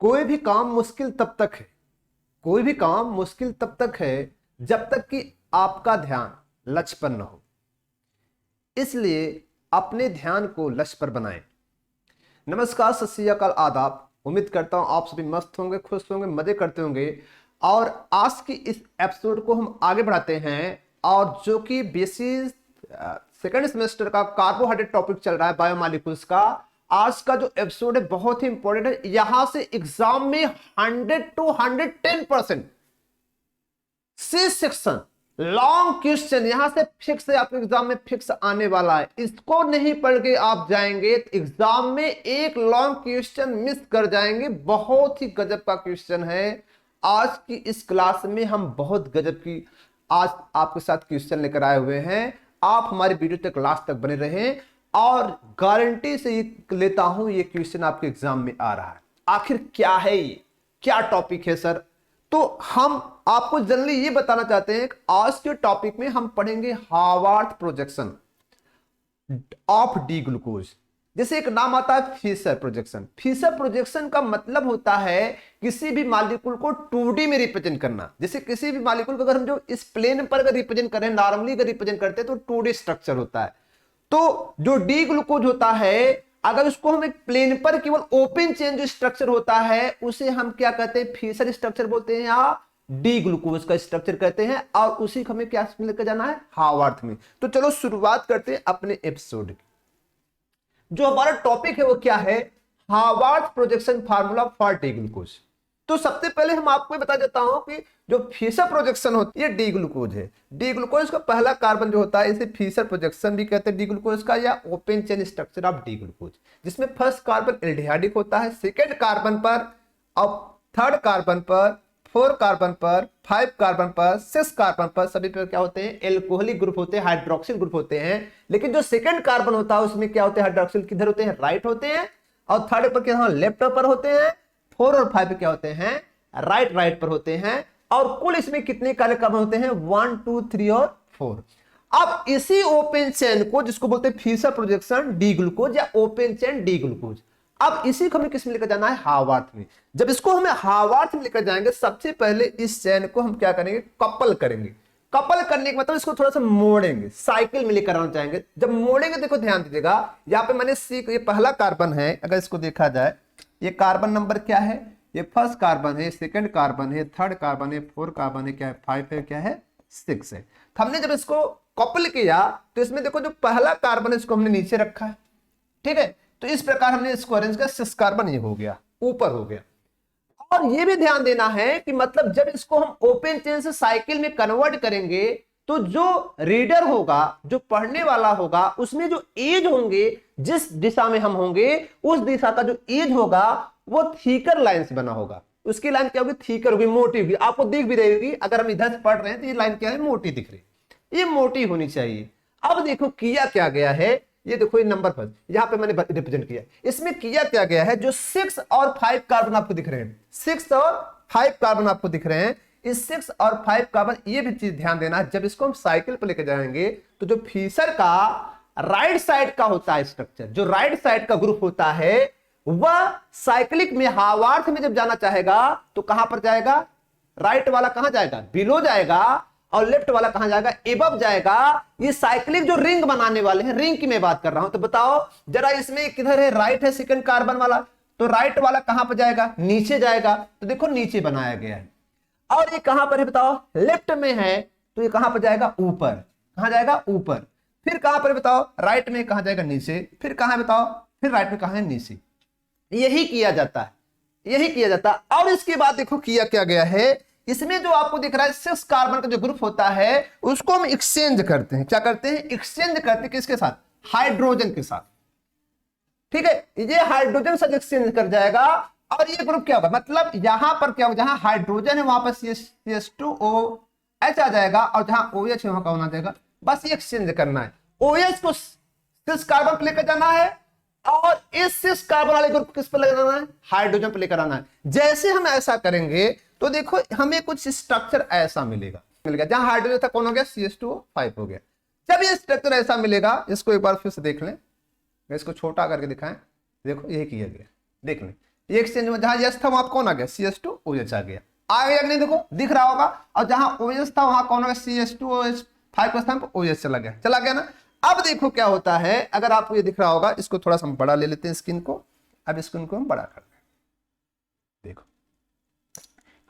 कोई भी काम मुश्किल तब तक है, कोई भी काम मुश्किल तब तक है जब तक कि आपका ध्यान लक्ष्य पर न हो। इसलिए अपने ध्यान को लक्ष्य पर बनाएं। नमस्कार, सत श्री अकाल, आदाब। उम्मीद करता हूं आप सभी मस्त होंगे, खुश होंगे, मजे करते होंगे। और आज की इस एपिसोड को हम आगे बढ़ाते हैं, और जो कि बेसिस सेकंड सेमेस्टर का कार्बोहाइड्रेट टॉपिक चल रहा है, बायोमॉलिक्यूल्स का। आज का जो एपिसोड है बहुत ही इंपॉर्टेंट है। यहां से एग्जाम में 100 to 110% C section long question यहां से फिक्स है, आपके एग्जाम में फिक्स आने वाला है। इसको नहीं पढ़ के आप जाएंगे तो एग्जाम में एक लॉन्ग क्वेश्चन मिस कर जाएंगे। बहुत ही गजब का क्वेश्चन है। आज की इस क्लास में हम बहुत गजब की आज आपके साथ क्वेश्चन लेकर आए हुए हैं। आप हमारे वीडियो तक लास्ट तक बने रहें, और गारंटी से ये लेता हूं ये क्वेश्चन आपके एग्जाम में आ रहा है। आखिर क्या है ये, क्या टॉपिक है सर? तो हम आपको जल्दी ये बताना चाहते हैं कि आज के टॉपिक में हम पढ़ेंगे Harvard projection of D glucose. जैसे एक नाम आता है फिशर प्रोजेक्शन। फिशर प्रोजेक्शन का मतलब होता है किसी भी मॉलिक्यूल को 2D में रिप्रेजेंट करना। जैसे किसी भी मॉलिक्यूल को अगर हम जो इस प्लेन पर अगर रिप्रेजेंट करें, नॉर्मली अगर रिप्रेजेंट करते हैं तो 2D स्ट्रक्चर होता है। तो जो डी ग्लूकोज होता है, अगर उसको हम एक प्लेन पर केवल ओपन चेन जो स्ट्रक्चर होता है उसे हम क्या कहते हैं, फिशर स्ट्रक्चर बोलते हैं, या डी ग्लूकोज का स्ट्रक्चर कहते हैं। और उसी को हमें क्या लेकर जाना है, हार्वर्ड में। तो चलो शुरुआत करते हैं अपने एपिसोड की। जो हमारा टॉपिक है वो क्या है, Haworth projection formula for D glucose. तो सबसे पहले हम आपको बता देता हूं कि जो फिशर प्रोजेक्शन होती है डी ग्लूकोज है। डी ग्लूकोज का पहला कार्बन जो होता है इसे फिशर प्रोजेक्शन भी कहते हैं डी ग्लूकोज का, या open chain structure of D glucose, जिसमें फर्स्ट कार्बन एल्डिहाइडिक होता है, सेकेंड कार्बन पर और थर्ड कार्बन पर, 4 कार्बन पर, 5 कार्बन पर, 6 कार्बन पर सभी पर क्या होते हैं, एल्कोहलिक ग्रुप होते हैं, हाइड्रोक्सिल ग्रुप होते हैं। लेकिन जो सेकंड कार्बन होता है उसमें क्या होते हैं, हाइड्रोक्सिल किधर होते हैं, राइट होते हैं। और थर्ड पर क्या, लेफ्ट पर होते हैं। 4 और 5 क्या होते हैं, राइट पर होते हैं। और कुल इसमें कितने काले कार्बन होते हैं, 1 2 3 और 4। अब इसी ओपन चेन को जिसको बोलते हैं फिशर प्रोजेक्शन डी ग्लूकोज या ओपन चेन डी ग्लूकोज, अब इसी को हमें किस में लेकर जाना है, हार्वर्ड में। जब इसको हमें हार्वर्ड में लेकर जाएंगे, सबसे पहले इस चेन को हम क्या करेंगे, कपल करेंगे। कपल करने के मतलब इसको थोड़ा सा मोड़ेंगे, साइकिल में लेकर आना चाहेंगे। जब मोड़ेंगे, देखो ध्यान दीजिएगा, यहाँ पे मैंने सी, ये पहला कार्बन है, अगर इसको देखा जाए, ये कार्बन नंबर क्या है, ये फर्स्ट कार्बन है, सेकंड कार्बन है, थर्ड कार्बन है, 4 कार्बन है, क्या है, 5 है, क्या है, 6 है। तो हमने जब इसको कपल किया तो इसमें देखो जो पहला कार्बन है इसको हमने नीचे रखा है, ठीक है। तो इस प्रकार हमने इसको अरेंज किया, 6 कार्बन ये हो गया, ऊपर हो गया। और ये भी ध्यान देना है कि मतलब जब इसको हम ओपन चेन से साइकिल में कन्वर्ट करेंगे तो जो रीडर होगा, जो पढ़ने वाला होगा, उसमें जो एज होंगे, जिस दिशा में हम होंगे उस दिशा का जो एज होगा वो थीकर लाइन से बना होगा। उसकी लाइन क्या होगी, थीकर होगी, मोटी होगी। आपको दिख भी रहेगी, अगर हम इधर से पढ़ रहे हैं तो ये लाइन क्या है, मोटी दिख रही है, ये मोटी होनी चाहिए। अब देखो किया क्या गया है, ये देखो ये नंबर पर यहां पे मैंने रिप्रेजेंट किया। इसमें किया क्या गया है, जो 6 और 5 कार्बन आपको दिख रहे हैं, 6 और 5 कार्बन आपको दिख रहे हैं, इस 6 और 5 कार्बन, ये भी चीज ध्यान देना, जब इसको हम साइकिल पर लेकर जाएंगे तो जो फिशर का राइट साइड का होता है स्ट्रक्चर, जो राइट साइड का ग्रुप होता है, वह साइक्लिक में हार्वर्ड में जब जाना चाहेगा तो कहां पर जाएगा, राइट वाला कहां जाएगा, बिलो जाएगा, और लेफ्ट वाला कहां जाएगा, एबव जाएगा। ये साइक्लिक जो रिंग बनाने वाले हैं, रिंग की मैं बात कर रहा हूं। तो बताओ जरा, इसमें किधर है, राइट है सेकंड कार्बन वाला, तो राइट वाला कहां पर जाएगा, नीचे जाएगा। तो देखो नीचे बनाया गया है। और ये कहां पर है बताओ, लेफ्ट में है, तो ये कहां पर जाएगा, ऊपर। कहां जाएगा, ऊपर। फिर कहां पर बताओ, राइट में कहां जाएगा, नीचे। फिर कहां बताओ, फिर राइट में कहां है, नीचे। यही किया जाता है, यही किया जाता है। और इसके बाद देखो किया क्या गया है, इसमें जो आपको दिख रहा है 6 कार्बन का जो ग्रुप होता है उसको हम एक्सचेंज करते हैं। क्या करते हैं, एक्सचेंज करते हैं, किसके साथ, हाइड्रोजन के साथ, ठीक है। ये हाइड्रोजन से एक्सचेंज कर जाएगा, और ये ग्रुप क्या होगा, मतलब यहां पर क्या होगा, जहां हाइड्रोजन है वहां पर CH2OH आ जाएगा, और जहां OH है वहां कौन आ जाएगा। बस ये एक्सचेंज करना है, OH को 6 कार्बन पर लेकर जाना है, और इस 6 कार्बन वाले ग्रुप किस पर लेकर आना है, हाइड्रोजन पर लेकर आना है। जैसे हम ऐसा करेंगे तो देखो हमें कुछ स्ट्रक्चर ऐसा मिलेगा, जहां हाइड्रोजन था कौन हो गया, CH2O5 हो गया। जब ये स्ट्रक्चर ऐसा मिलेगा, इसको एक बार फिर से देख लें, मैं इसको छोटा करके दिखाएं, देखो यही किया गया, देख लें ये एक्सचेंज में जहां यस था वहां कौन आ गया, CH2OH आ गया। आ गया नहीं, देखो दिख रहा होगा। और जहां OH था वहां कौन आ गया, CH2OH, 5 के स्थान पर OH चला गया ना। अब देखो क्या होता है, अगर आपको ये दिख रहा होगा, इसको थोड़ा सा हम बड़ा ले लेते हैं स्क्रीन को। अब स्क्रीन को हम बड़ा कर दें, देखो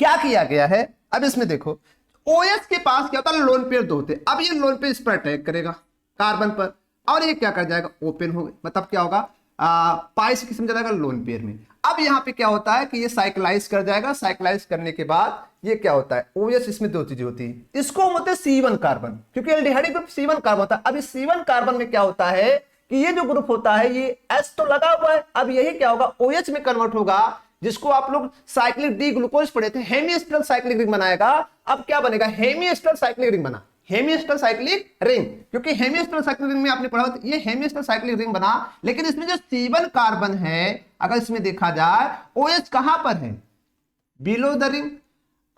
क्या किया गया है। अब इसमें देखो OH के पास क्या होता है, लोन पेयर 2 होते। अब ये लोन पेयर इस पर अटैक करेगा कार्बन पर, और ये क्या कर जाएगा, ओपन हो गया, मतलब क्या होगा, पाई से किस्म जाएगा लोन पेयर में। अब यहाँ पे क्या होता है कि ये साइक्लाइज कर जाएगा। साइक्लाइज करने के बाद ये क्या होता है, OH इसमें 2 चीजें होती है, इसको होते हैं C1 कार्बन, क्योंकि एल्डिहाइड ग्रुप C1 कार्बन होता है। अब इस C1 कार्बन में क्या होता है कि ये जो ग्रुप होता है ये S तो लगा हुआ है, अब यही क्या होगा, OH में कन्वर्ट होगा, जिसको आप लोग साइक्लिक डी ग्लूकोज पढ़े थे, हेमिस्टल साइक्लिक रिंग बनाएगा। अब क्या बनेगा, हेमिस्टल साइक्लिक रिंग बना, हेमिस्टल साइक्लिक रिंग, क्योंकि हेमिस्टल साइक्लिक रिंग में आपने पढ़ा था, ये हेमिस्टल साइक्लिक रिंग बना। लेकिन इसमें जो C1 कार्बन है, अगर इसमें देखा जाए OH कहां पर है, बिलो द रिंग,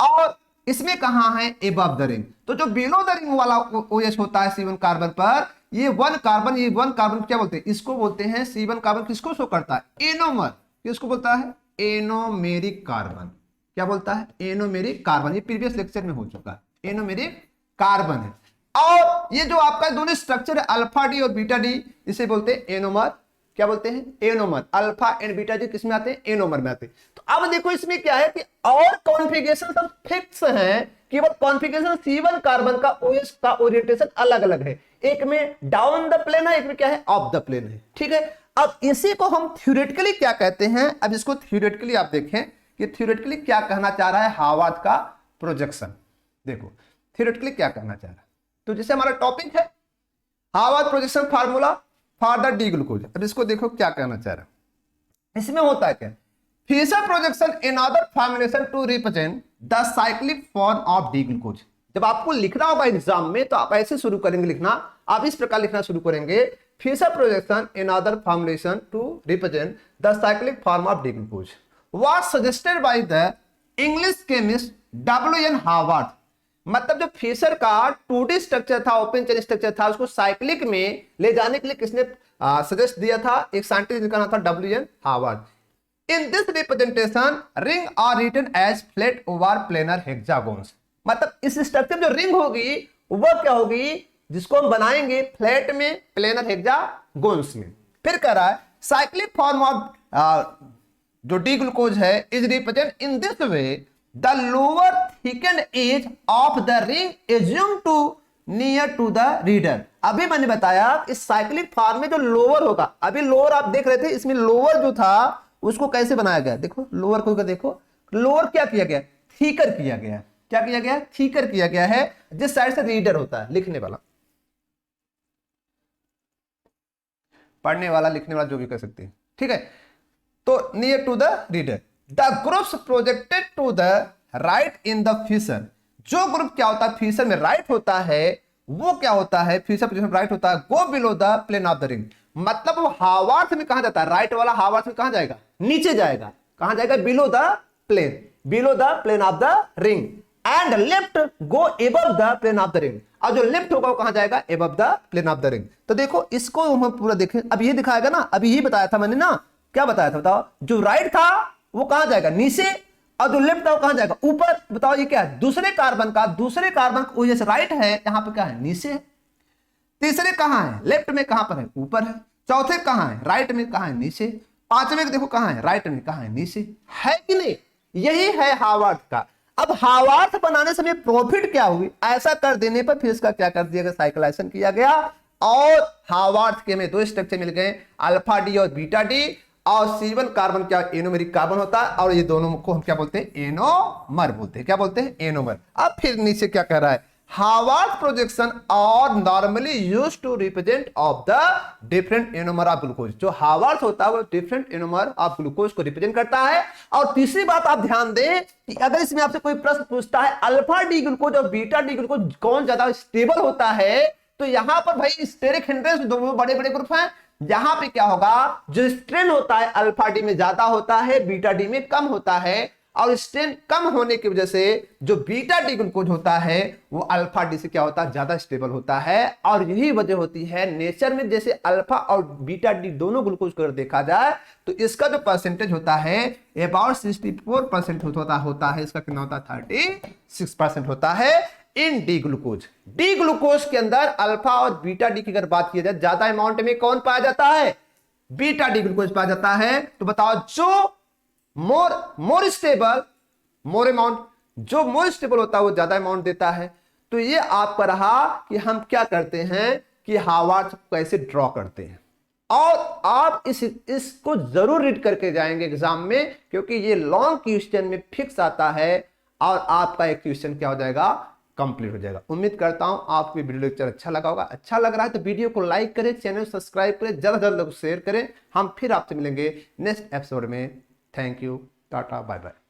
और इसमें कहां है, एबव द रिंग। तो जो बिलो द रिंग वाला OH होता है C1 कार्बन पर, ये 1 कार्बन, ये 1 कार्बन क्या बोलते हैं, इसको बोलते हैं C1 कार्बन, किसको शो करता है, एनोमर, किसको बोलता है, एनोमेरिक कार्बन। क्या बोलता है, एनोमेरिक कार्बन, ये प्रीवियस लेक्चर में हो चुका है, एनोमेरिक कार्बन है। और ये जो आपका दोनों स्ट्रक्चर है अल्फा डी और बीटा डी, इसे बोलते हैं एनोमर। क्या बोलते हैं, anomer. Alpha and beta D किसमें आते हैं, एनोमर में आते हैं। तो अब देखो इसमें क्या है कि और कॉन्फ़िगरेशन सब फिक्स है, केवल कॉन्फ़िगरेशन C1 कार्बन का OH का ओरिएंटेशन अलग अलग है, एक में डाउन द प्लेन है, एक में क्या है, अप द प्लेन है। ठीक है, अब इसी को हम थ्योरेटिकली क्या कहते हैं, अब इसको थ्योरेटिकली आप देखें कि थ्योरेटिकली क्या कहना चाह रहा है हार्वर्ड का प्रोजेक्शन। देखो थ्योरेटिकली क्या कहना चाह रहा है, तो जैसे हमारा टॉपिक है Haworth projection formula for the D glucose. अब इसको देखो क्या कहना चाह रहा है, इसमें होता है क्या, Fisher projection in other formulation to represent the cyclic form of D glucose. जब आपको लिखना होगा एग्जाम में तो आप ऐसे शुरू करेंगे लिखना, आप इस प्रकार लिखना शुरू करेंगे, Fischer projection in other formulation to represent the cyclic form of D glucose was suggested by the English chemist W.N. Haworth. मतलब जो फिशर का 2D स्ट्रक्चर था, ओपन चेन स्ट्रक्चर था, उसको साइक्लिक में ले जाने के लिए किसने सजेस्ट दिया था, एक साइंटिस्ट जिसका नाम था W.N. Haworth. In this representation ring are written as flat over planar hexagons. मतलब इस स्ट्रक्चर जो रिंग होगी वह क्या होगी, जिसको हम बनाएंगे फ्लैट में, प्लेनर हेक्सागोन्स में। फिर कह रहा है साइक्लिक फॉर्म ऑफ जो डी ग्लूकोज है is represent in this way the lower thickened edge of the ring assume to near to the reader. अभी मैंने बताया इस साइक्लिक फॉर्म में जो लोअर होगा, अभी लोअर आप देख रहे थे, इसमें लोअर जो था उसको कैसे बनाया गया, देखो लोअर को देखो, लोअर क्या किया गया, थीकर किया गया। क्या किया गया, थीकर किया गया है, जिस साइड से रीडर होता है, लिखने वाला, पढ़ने वाला, लिखने वाला, जो भी कर सकते हैं। ठीक है, तो near to the reader the groups projected to the right in the Fischer. जो ग्रुप क्या होता है फिशर में राइट होता है, वो क्या होता है, फिशर पोजीशन राइट होता है, go below the plane of the ring. मतलब वो हार्वर्ड में कहां जाता है, राइट वाला हार्वर्ड में कहां जाएगा, नीचे जाएगा, कहां जाएगा, below the plane, below the plane of the ring. And left go above the plane of the ring, और जो लेफ्ट होगा वो कहां जाएगा, above the plane of the ring. तो देखो इसको हम पूरा देखें, अब ये दिखाएगा ना, अभी ये बताया था मैंने ना, क्या बताया था बताओ, जो राइट था वो कहां जाएगा, नीचे, और जो लेफ्ट था वो कहां जाएगा, ऊपर। बताओ ये क्या है, दूसरे कार्बन का OH राइट है, यहां पे क्या है, नीचे है। तीसरे कहां है, लेफ्ट में, कहां पर है, ऊपर है। चौथे कहां है, राइट में, कहां है, नीचे। पांचवें देखो कहां है, राइट में, कहां है, नीचे। है कि नहीं, यही है हार्वर्ड का। अब हार्वर्ड बनाने से प्रॉफिट क्या हुई, ऐसा कर देने पर फिर इसका क्या कर दिया गया, साइक्लाइजेशन किया गया, और हार्वर्ड के में 2 स्ट्रक्चर मिल गए, अल्फा डी और बीटा डी। और C1 कार्बन क्या, एनोमेरिक कार्बन होता है, और ये दोनों को हम क्या बोलते हैं, एनोमर बोलते हैं। क्या बोलते हैं, एनोमर। अब फिर नीचे क्या कह रहा है, हार्वर्ड प्रोजेक्शन और normally used to represent of the different anomer of glucose. जो हार्वर्ड होता है वो डिफरेंट एनोमर ऑफ ग्लूकोज को रिप्रेजेंट करता है। और तीसरी बात आप ध्यान दें कि अगर इसमें आपसे कोई प्रश्न पूछता है अल्फा डी ग्लूकोज और बीटा डी ग्लूकोज कौन ज्यादा स्टेबल होता है, तो यहां पर भाई स्टेरिक हिंड्रेंस, दोनों बड़े बड़े ग्रुप हैं, यहां पे क्या होगा, जो स्ट्रेन होता है अल्फा डी में ज्यादा होता है, बीटा डी में कम होता है। और स्ट्रेन कम होने की वजह से जो बीटा डी ग्लूकोज होता है वो अल्फा डी से क्या होता है, ज्यादा स्टेबल होता है। और यही वजह होती है नेचर में जैसे अल्फा और बीटा डी दोनों ग्लूकोज को अगर देखा जाए तो इसका जो परसेंटेज होता है अबाउट 64% होता है, इसका कितना होता है 36% होता है इन डी ग्लूकोज। डी ग्लूकोज के अंदर अल्फा और बीटा डी की अगर बात की जाए ज्यादा अमाउंट में कौन पाया जाता है, बीटा डी ग्लूकोज पाया जाता है। तो बताओ जो मोर स्टेबल मोर अमाउंट, जो मोर स्टेबल होता है वो ज्यादा अमाउंट देता है। तो ये आपका रहा कि हम क्या करते हैं कि हार्वर्ड कैसे ड्रॉ करते हैं, और आप इसको जरूर रीड करके जाएंगे एग्जाम में, क्योंकि ये लॉन्ग क्वेश्चन में फिक्स आता है और आपका एक क्वेश्चन क्या हो जाएगा, कंप्लीट हो जाएगा। उम्मीद करता हूं आपको वीडियो लेक्चर अच्छा लगा होगा। अच्छा लग रहा है तो वीडियो को लाइक करें, चैनल सब्सक्राइब करें, ज्यादा से ज्यादा लोग शेयर करें। हम फिर आपसे मिलेंगे नेक्स्ट एपिसोड में। Thank you, tata, bye bye.